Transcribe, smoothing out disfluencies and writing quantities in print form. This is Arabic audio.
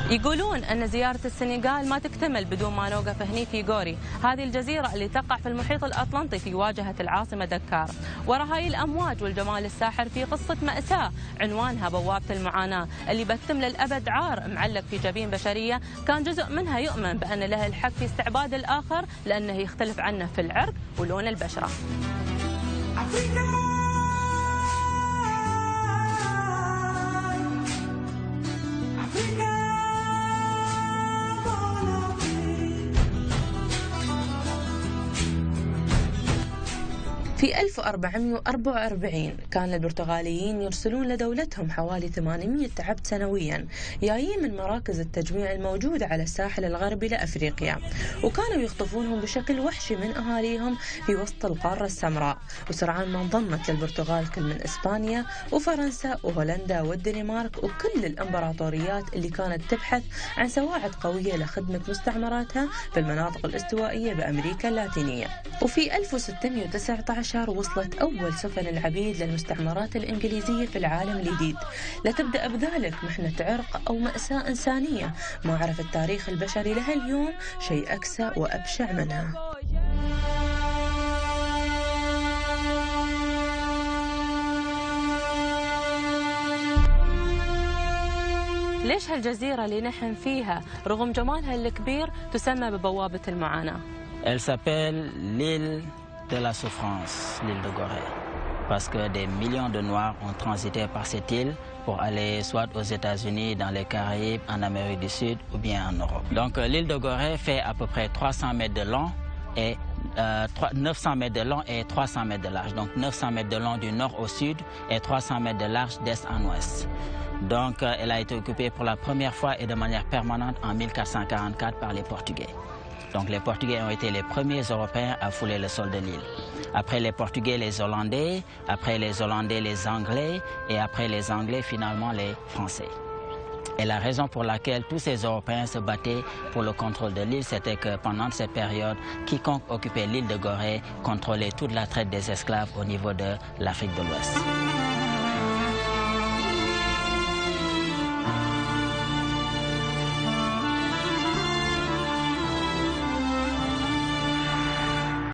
يقولون أن زيارة السنغال ما تكتمل بدون ما نوقف هني في غوري، هذه الجزيرة اللي تقع في المحيط الأطلنطي في واجهة العاصمة دكار. ورا هاي الأمواج والجمال الساحر في قصة مأساة عنوانها بوابة المعاناة، اللي بتم للأبد عار معلق في جبين بشرية كان جزء منها يؤمن بأن له الحق في استعباد الآخر لأنه يختلف عنه في العرق ولون البشرة. في 1444 كان البرتغاليين يرسلون لدولتهم حوالي 800 عبد سنويا جايين من مراكز التجميع الموجودة على الساحل الغربي لأفريقيا، وكانوا يخطفونهم بشكل وحشي من أهاليهم في وسط القارة السمراء. وسرعان ما انضمت للبرتغال كل من إسبانيا وفرنسا وهولندا والدنمارك وكل الإمبراطوريات اللي كانت تبحث عن سواعد قوية لخدمة مستعمراتها في المناطق الاستوائية بأمريكا اللاتينية. وفي 1619 وصلت أول سفن العبيد للمستعمرات الإنجليزية في العالم الجديد، لتبدأ بذلك محنة عرق أو مأساة إنسانية ما عرف التاريخ البشري لها اليوم شيء أكسى وأبشع منها. ليش هالجزيرة اللي نحن فيها رغم جمالها الكبير تسمى ببوابة المعاناة؟ Elle s'appelle l'île de la souffrance, l'île de Gorée, parce que des millions de Noirs ont transité par cette île pour aller soit aux États-Unis, dans les Caraïbes, en Amérique du Sud ou bien en Europe. Donc l'île de Gorée fait à peu près 300 mètres de long et 900 mètres de long et 300 mètres de large. Donc 900 mètres de long du nord au sud et 300 mètres de large d'est en ouest. Donc elle a été occupée pour la première fois et de manière permanente en 1444 par les Portugais. Donc les Portugais ont été les premiers Européens à fouler le sol de l'île. Après les Portugais, les Hollandais, après les Hollandais, les Anglais, et après les Anglais, finalement les Français. Et la raison pour laquelle tous ces Européens se battaient pour le contrôle de l'île, c'était que pendant cette période, quiconque occupait l'île de Gorée contrôlait toute la traite des esclaves au niveau de l'Afrique de l'Ouest.